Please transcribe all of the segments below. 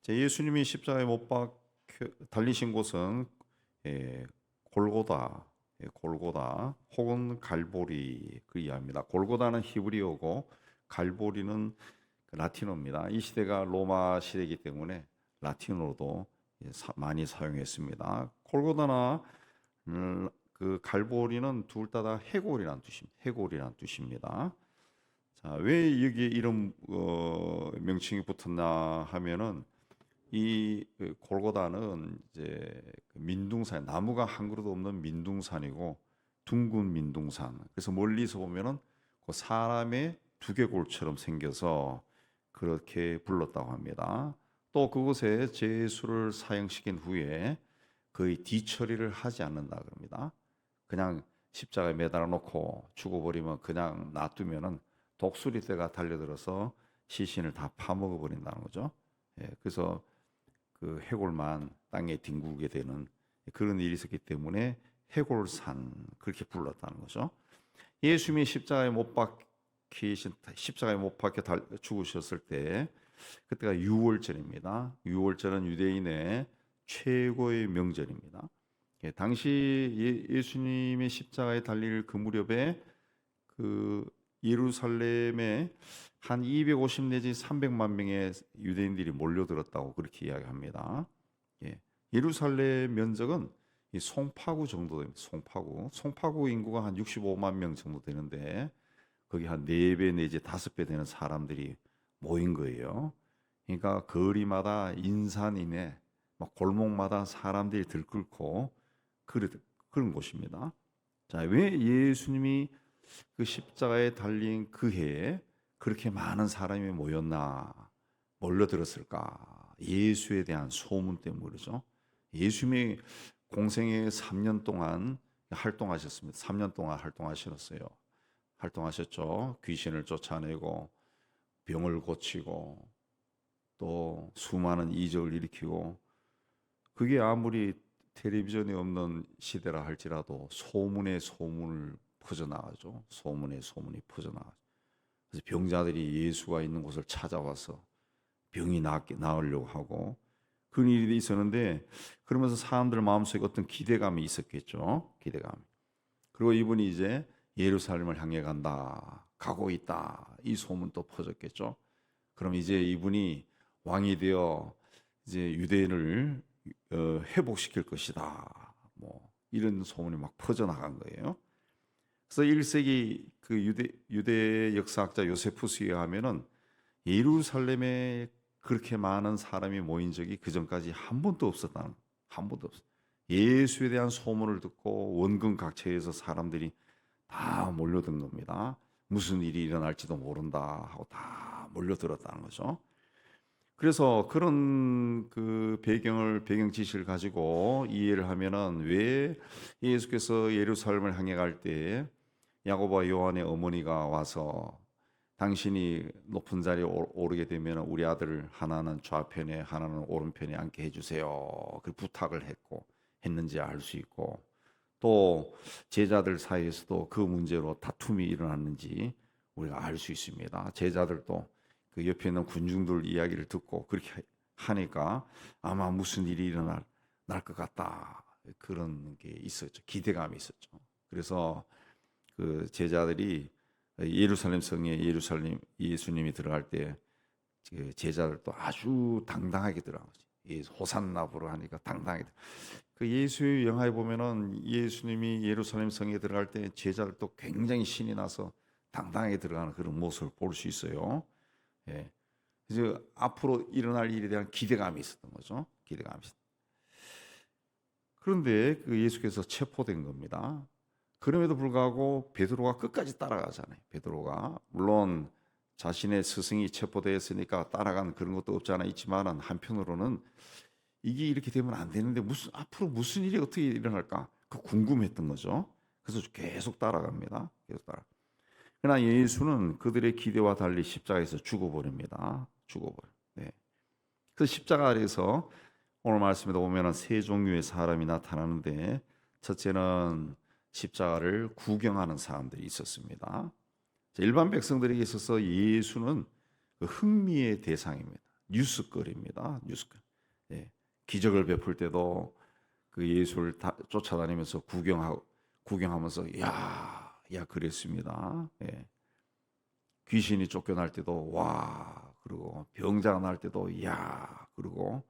제 예수님이 십자가에 못 박혀 달리신 곳은 골고다, 골고다 혹은 갈보리 그 이하입니다. 골고다는 히브리어고 갈보리는 그 라틴어입니다. 이 시대가 로마 시대이기 때문에 라틴어로도 많이 사용했습니다. 골고다나 그 갈보리는 둘 다 해골이란 뜻입니다. 해골이란 뜻입니다. 자, 왜 여기에 이런 명칭이 붙었나 하면은 이 골고다는 이제 그 민둥산, 나무가 한 그루도 없는 민둥산이고 둥근 민둥산. 그래서 멀리서 보면은 그 사람의 두개골처럼 생겨서 그렇게 불렀다고 합니다. 또 그곳에 제수를 사형시킨 후에 거의 뒤처리를 하지 않는다 그럽니다. 그냥 십자가에 매달아 놓고 죽어버리면 그냥 놔두면은 독수리떼가 달려들어서 시신을 다 파먹어 버린다는 거죠. 그래서 그 해골만 땅에 뒹구게 되는 그런 일이 있었기 때문에 해골산 그렇게 불렀다는 거죠. 예수님이 십자가에 못 박혀 죽으셨을 때 그때가 유월절입니다. 유월절은 유대인의 최고의 명절입니다. 당시 예수님의 십자가에 달릴 그 무렵에 그 예루살렘에 한 250 내지 300만 명의 유대인들이 몰려들었다고 그렇게 이야기합니다. 예루살렘 면적은 이 송파구 정도 됩니다. 송파구 인구가 한 65만 명 정도 되는데 거기 한 4배 내지 5배 되는 사람들이 모인 거예요. 그러니까 거리마다 인산이네, 막 골목마다 사람들이 들끓고 그런 곳입니다. 자, 왜 예수님이 그 십자가에 달린 그 해에 그렇게 많은 사람이 몰려들었을까? 예수에 대한 소문 때문에 그러죠. 예수님이 공생애 3년 동안 활동하셨습니다. 3년 동안 활동하셨죠. 귀신을 쫓아내고 병을 고치고 또 수많은 이적을 일으키고 그게 아무리 텔레비전이 없는 시대라 할지라도 소문에 소문을 퍼져나가죠. 소문에 소문이 퍼져나가죠. 그래서 병자들이 예수가 있는 곳을 찾아와서 병이 나으려고 하고 그런 일이 있었는데 그러면서 사람들 마음속에 어떤 기대감이 있었겠죠. 기대감. 그리고 이분이 이제 예루살렘을 향해 가고 있다. 이 소문 또 퍼졌겠죠. 그럼 이제 이분이 왕이 되어 이제 유대인을 회복시킬 것이다. 뭐 이런 소문이 막 퍼져나간 거예요. 그래서 1세기 그 유대 역사학자 요세푸스에 의하면은 예루살렘에 그렇게 많은 사람이 모인 적이 그 전까지 한 번도 없어. 예수에 대한 소문을 듣고 원근 각처에서 사람들이 다 몰려든 겁니다. 무슨 일이 일어날지도 모른다 하고 다 몰려들었다는 거죠. 그래서 그런 그 배경 지식을 가지고 이해를 하면은 왜 예수께서 예루살렘을 향해 갈 때 야고보와 요한의 어머니가 와서 당신이 높은 자리에 오르게 되면 우리 아들을 하나는 좌편에 하나는 오른편에 앉게 해주세요. 그 부탁을 했는지 알 수 있고 또 제자들 사이에서도 그 문제로 다툼이 일어났는지 우리가 알 수 있습니다. 제자들도 그 옆에 있는 군중들 이야기를 듣고 그렇게 하니까 아마 무슨 일이 일어날 것 같다. 그런 게 있었죠. 기대감이 있었죠. 그래서 그 제자들이 예루살렘 성에 예수님이 들어갈 때 제자들도 아주 당당하게 들어간 거지. 호산나 부르 하니까 당당하게. 그 예수의 영화에 보면은 예수님이 예루살렘 성에 들어갈 때 제자들도 굉장히 신이 나서 당당하게 들어가는 그런 모습을 볼 수 있어요. 예. 그래서 앞으로 일어날 일에 대한 기대감이 있었던 거죠. 기대감이 있었던. 그런데 그 예수께서 체포된 겁니다. 그럼에도 불구하고 베드로가 끝까지 따라가잖아요. 베드로가 물론 자신의 스승이 체포되었으니까 따라간 그런 것도 없지 않아 있지만은 한편으로는 이게 이렇게 되면 안 되는데 앞으로 무슨 일이 어떻게 일어날까? 그 궁금했던 거죠. 그래서 계속 따라갑니다. 계속 따라. 그러나 예수는 그들의 기대와 달리 십자가에서 죽어버립니다. 네. 그 십자가 아래서 오늘 말씀에 보면은 세 종류의 사람이 나타나는데 첫째는 십자가를 구경하는 사람들이 있었습니다. 일반 백성들에게 있어서 예수는 그 흥미의 대상입니다. 뉴스거리입니다. 뉴스거리. 예. 기적을 베풀 때도 그 예수를 쫓아다니면서 구경하면서 야 그랬습니다. 예. 귀신이 쫓겨날 때도 와 그러고 병자가 날 때도 야 그러고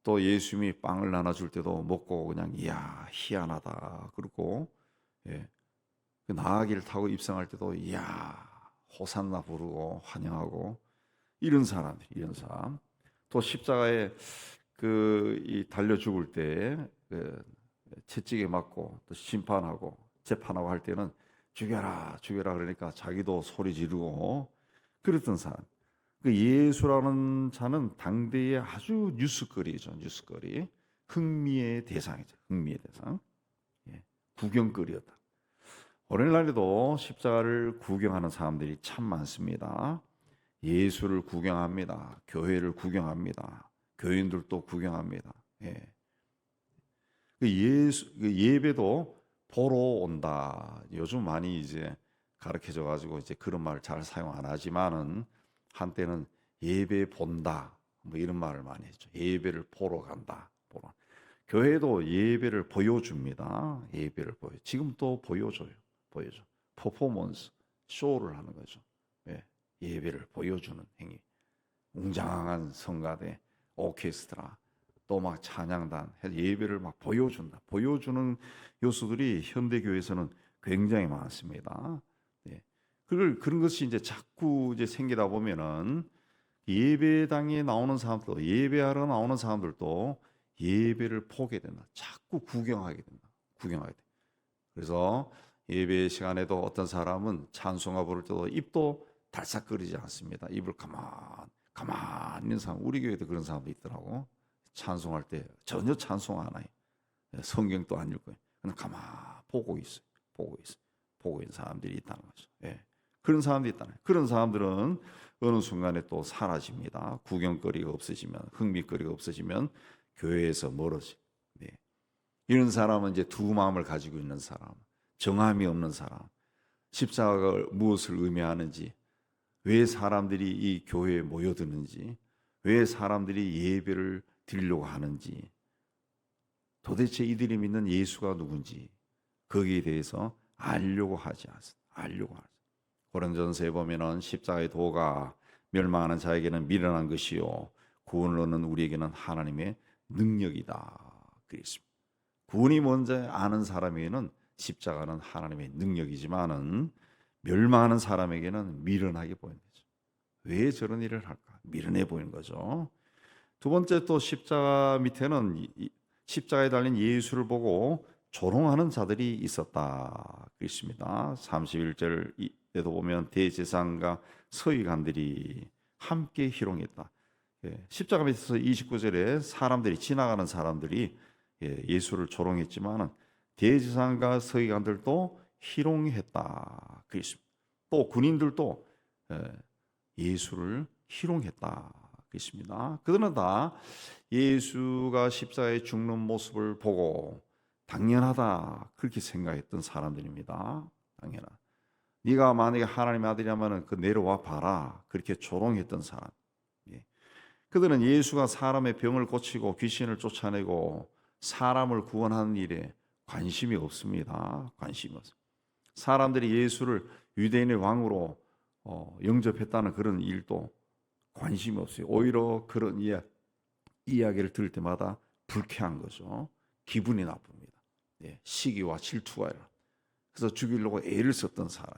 또 예수님이 빵을 나눠줄 때도 먹고 그냥 이야 희한하다 그러고 예. 그 나아기를 타고 입성할 때도 이야 호산나 부르고 환영하고 이런 사람들 이런 사람 또 십자가에 이 달려 죽을 때그 채찍에 맞고 또 심판하고 재판하고 할 때는 죽여라 죽여라 그러니까 자기도 소리 지르고 그랬던 사람. 그 예수라는 자는 당대의 아주 뉴스거리죠. 뉴스거리. 흥미의 대상이죠. 흥미의 대상. 예, 구경거리였다. 오늘날에도 십자가를 구경하는 사람들이 참 많습니다. 예수를 구경합니다. 교회를 구경합니다. 교인들도 구경합니다. 예. 그 예배도 보러 온다. 요즘 많이 이제 가르쳐져 가지고 이제 그런 말을 잘 사용 안 하지만은 한때는 예배 본다. 뭐 이런 말을 많이 했죠. 예배를 보러 간다. 보러. 교회도 예배를 보여줍니다. 예배를 지금 또 보여줘요. 보여줘. 퍼포먼스, 쇼를 하는 거죠. 예. 예배를 보여주는 행위. 웅장한 성가대, 오케스트라, 또 막 찬양단, 예배를 막 보여준다. 보여주는 요소들이 현대 교회에서는 굉장히 많습니다. 예. 그런 것이 이제 자꾸 이제 생기다 보면은 예배당에 나오는 사람들도 예배하러 나오는 사람들도 예배를 보게 된다. 자꾸 구경하게 된다. 구경하게 돼. 그래서 예배 시간에도 어떤 사람은 찬송가 부를 때도 입도 달싹거리지 않습니다. 입을 가만 있는 사람, 우리 교회도 그런 사람도 있더라고. 찬송할 때 전혀 찬송 안 해요. 성경도 안 읽고요. 그냥 가만 보고 있어요. 보고 있는 사람들이 있다는 거죠. 예. 그런 사람들이 있다는 거예요. 그런 사람들은 어느 순간에 또 사라집니다. 구경거리가 없어지면, 흥미거리가 없어지면 교회에서 멀어지. 네. 이런 사람은 이제 두 마음을 가지고 있는 사람, 정함이 없는 사람, 십자가가 무엇을 의미하는지, 왜 사람들이 이 교회에 모여드는지, 왜 사람들이 예배를 드리려고 하는지, 도대체 이들이 믿는 예수가 누군지 거기에 대해서 알려고 하지 않습니다. 고린도전서에 보면은 십자가의 도가 멸망하는 자에게는 미련한 것이요 구원을 얻는 우리에게는 하나님의 능력이다. 그랬습니다. 구원이 먼저 아는 사람에게는 십자가는 하나님의 능력이지만은 멸망하는 사람에게는 미련하게 보이는 거죠. 왜 저런 일을 할까? 미련해 보이는 거죠. 두 번째 또 십자가 밑에는 십자가에 달린 예수를 보고 조롱하는 자들이 있었다. 그렇습니다. 31절에도 보면 대제사장과 서기관들이 함께 희롱했다. 십자가 밑에서 29절에 사람들이 지나가는 사람들이 예수를 조롱했지만 대제사장과 서기관들도 희롱했다. 그렇습니다. 또 군인들도 예수를 희롱했다. 그렇습니다. 그들은 다 예수가 십자가에 죽는 모습을 보고 당연하다 그렇게 생각했던 사람들입니다. 당연하다. 네가 만약에 하나님의 아들이라면 그 내려와 봐라 그렇게 조롱했던 사람. 그들은 예수가 사람의 병을 고치고 귀신을 쫓아내고 사람을 구원하는 일에 관심이 없습니다. 관심이 없습니다. 사람들이 예수를 유대인의 왕으로 영접했다는 그런 일도 관심이 없어요. 오히려 그런 이야기를 들을 때마다 불쾌한 거죠. 기분이 나쁩니다. 시기와 질투가 일어나. 그래서 죽이려고 애를 썼던 사람.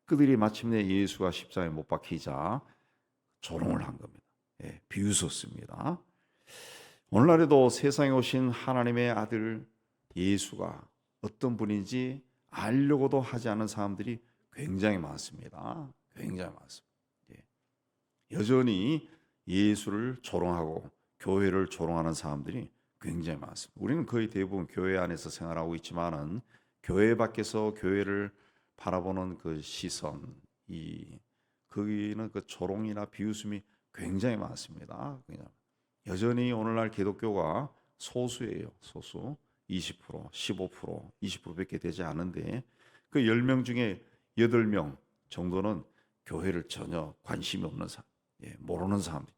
그들이 마침내 예수가 십자가에 못 박히자 조롱을 한 겁니다. 비웃었습니다. 오늘날에도 세상에 오신 하나님의 아들 예수가 어떤 분인지 알려고도 하지 않은 사람들이 굉장히 많습니다. 굉장히 많습니다. 여전히 예수를 조롱하고 교회를 조롱하는 사람들이 굉장히 많습니다. 우리는 거의 대부분 교회 안에서 생활하고 있지만은 교회 밖에서 교회를 바라보는 그 시선, 거기는 그 조롱이나 비웃음이 굉장히 많습니다. 그냥 여전히 오늘날 기독교가 소수예요. 소수. 20%, 15%, 20%밖에 되지 않은데 그 10명 중에 8명 정도는 교회를 전혀 관심이 없는 사람, 모르는 사람들.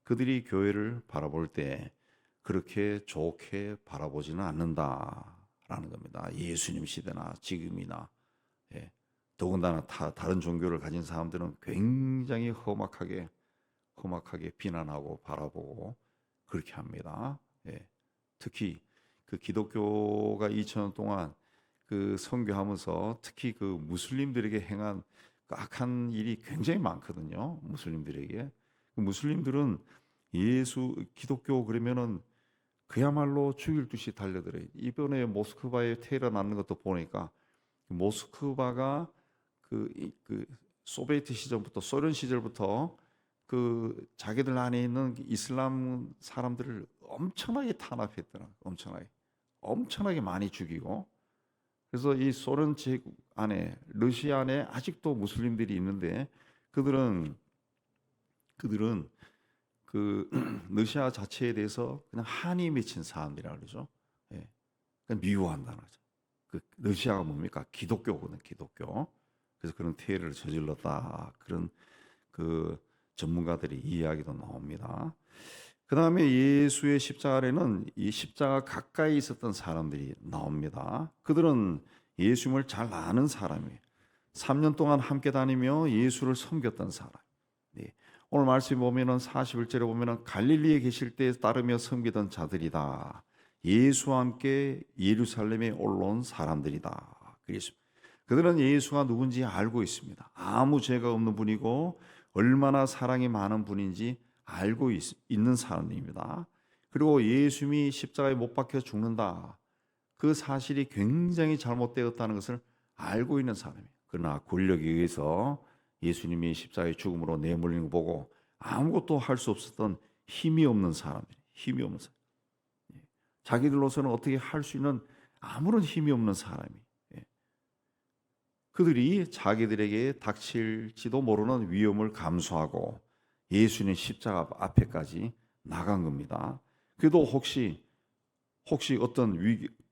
그들이 교회를 바라볼 때 그렇게 좋게 바라보지는 않는다라는 겁니다. 예수님 시대나 지금이나. 예. 더군다나 다른 종교를 가진 사람들은 굉장히 험악하게 비난하고 바라보고 그렇게 합니다. 예. 특히 그 기독교가 2000년 동안 그 선교하면서 특히 그 무슬림들에게 행한 그 악한 일이 굉장히 많거든요. 무슬림들에게. 그 무슬림들은 기독교 그러면은 그야말로 죽일 듯이 달려들어요. 이번에 모스크바에 테러 났는 것도 보니까 모스크바가 그 소비에트 시절부터 소련 시절부터 그 자기들 안에 있는 이슬람 사람들을 엄청나게 탄압했더라. 엄청나게 많이 죽이고. 그래서 이 소련 제국 안에 러시아 안에 아직도 무슬림들이 있는데 그들은 그 러시아 자체에 대해서 그냥 한이 맺힌 사람들이라 그러죠. 예. 그냥 미워한다는 거죠. 그 러시아가 뭡니까? 기독교거든, 기독교. 그래서 그런 테러를 저질렀다. 그런 그 전문가들의 이야기도 나옵니다. 그 다음에 예수의 십자가 아래는 이 십자가 가까이 있었던 사람들이 나옵니다. 그들은 예수님을 잘 아는 사람이에요. 3년 동안 함께 다니며 예수를 섬겼던 사람. 네. 오늘 말씀 보면은 41절에 보면은 갈릴리에 계실 때 따르며 섬기던 자들이다. 예수와 함께 예루살렘에 올라온 사람들이다. 그래서 그들은 예수가 누군지 알고 있습니다. 아무 죄가 없는 분이고 얼마나 사랑이 많은 분인지 알고 있는 사람입니다. 그리고 예수님이 십자가에 못 박혀 죽는다. 그 사실이 굉장히 잘못되었다는 것을 알고 있는 사람이에요. 그러나 권력에 의해서 예수님이 십자가의 죽음으로 내몰리는 거 보고 아무것도 할 수 없었던 힘이 없는 사람들, 힘이 없는 사람. 자기들로서는 어떻게 할 수 있는 아무런 힘이 없는 사람이. 그들이 자기들에게 닥칠지도 모르는 위험을 감수하고 예수님 십자가 앞에까지 나간 겁니다. 그래도 혹시 어떤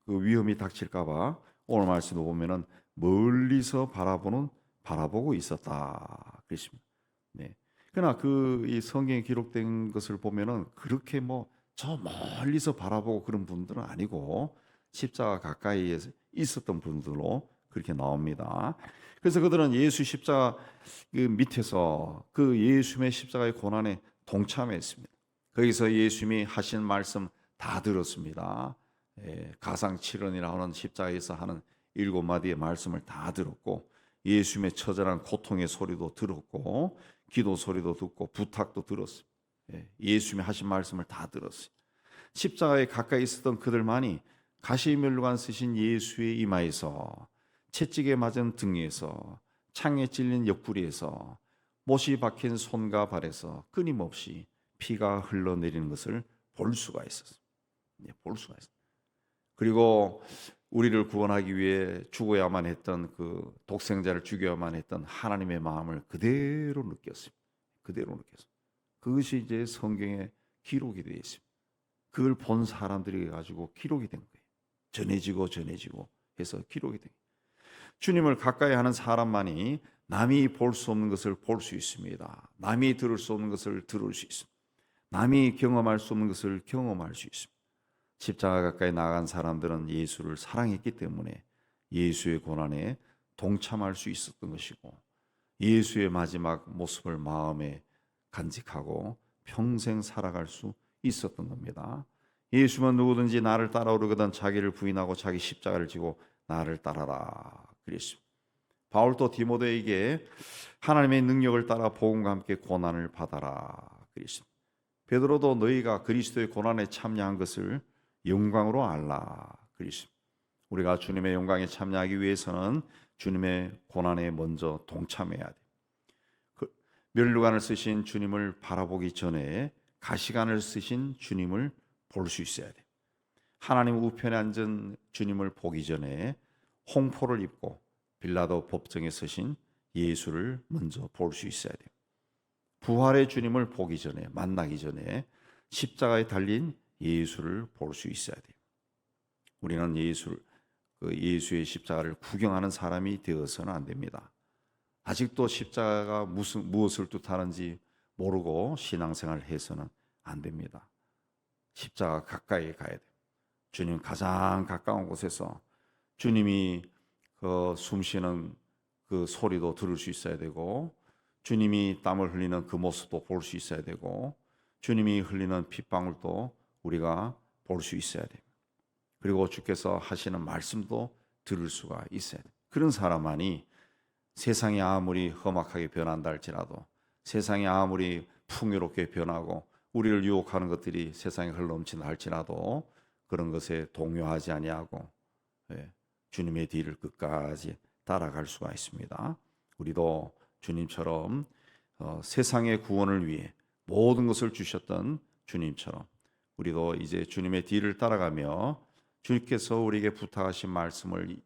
위험이 닥칠까봐 오늘 말씀을 보면은 멀리서 바라보고 있었다 그랬습니다. 네. 그러나 이 성경에 기록된 것을 보면은 그렇게 저 멀리서 바라보고 그런 분들은 아니고 십자가 가까이에 있었던 분들로 그렇게 나옵니다. 그래서 그들은 예수 십자가 밑에서 그 예수님의 십자가의 고난에 동참했습니다. 거기서 예수님이 하신 말씀 다 들었습니다. 가상칠언이라 하는 십자가에서 하는 7마디의 말씀을 다 들었고 예수님의 처절한 고통의 소리도 들었고 기도 소리도 듣고 부탁도 들었어요. 예수님이 하신 말씀을 다 들었어요. 십자가에 가까이 있었던 그들만이 가시면류관 쓰신 예수의 이마에서 채찍에 맞은 등에서 창에 찔린 옆구리에서 못이 박힌 손과 발에서 끊임없이 피가 흘러내리는 것을 볼 수가 있었어요. 볼 수가 있어요. 그리고 우리를 구원하기 위해 죽어야만 했던 그 독생자를 죽여야만 했던 하나님의 마음을 그대로 느꼈어요. 그대로 느꼈어요. 그것이 이제 성경에 기록이 되어 있습니다. 그걸 본 사람들이 가지고 기록이 된 거예요. 전해지고 해서 기록이 된 거예요. 주님을 가까이 하는 사람만이 남이 볼 수 없는 것을 볼 수 있습니다. 남이 들을 수 없는 것을 들을 수 있습니다. 남이 경험할 수 없는 것을 경험할 수 있습니다. 십자가 가까이 나간 사람들은 예수를 사랑했기 때문에 예수의 고난에 동참할 수 있었던 것이고 예수의 마지막 모습을 마음에 간직하고 평생 살아갈 수 있었던 겁니다. 예수만 누구든지 나를 따라오려거든 자기를 부인하고 자기 십자가를 지고 나를 따라라 그랬습니다. 바울도 디모데에게 하나님의 능력을 따라 복음과 함께 고난을 받아라 그랬습니다. 베드로도 너희가 그리스도의 고난에 참여한 것을 영광으로 알라 그랬습니다. 우리가 주님의 영광에 참여하기 위해서는 주님의 고난에 먼저 동참해야 돼. 멸류관을 쓰신 주님을 바라보기 전에 가시관을 쓰신 주님을 볼 수 있어야 돼. 하나님 우편에 앉은 주님을 보기 전에 홍포를 입고 빌라도 법정에 서신 예수를 먼저 볼 수 있어야 돼요. 부활의 주님을 보기 전에 만나기 전에 십자가에 달린 예수를 볼 수 있어야 돼요. 우리는 예수의 십자가를 구경하는 사람이 되어서는 안 됩니다. 아직도 십자가가 무엇을 뜻하는지 모르고 신앙생활을 해서는 안 됩니다. 십자가 가까이 가야 돼요. 주님 가장 가까운 곳에서 주님이 그 숨쉬는 그 소리도 들을 수 있어야 되고, 주님이 땀을 흘리는 그 모습도 볼 수 있어야 되고, 주님이 흘리는 핏방울도 우리가 볼 수 있어야 돼요. 그리고 주께서 하시는 말씀도 들을 수가 있어야 돼요. 그런 사람만이 세상이 아무리 험악하게 변한다 할지라도, 세상이 아무리 풍요롭게 변하고 우리를 유혹하는 것들이 세상에 흘러넘친다 할지라도 그런 것에 동요하지 아니하고 주님의 뒤를 끝까지 따라갈 수가 있습니다. 우리도 주님처럼 세상의 구원을 위해 모든 것을 주셨던 주님처럼 우리도 이제 주님의 뒤를 따라가며 주님께서 우리에게 부탁하신 말씀을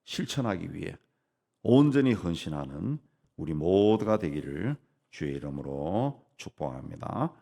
실천하기 위해 온전히 헌신하는 우리 모두가 되기를 주의 이름으로 축복합니다.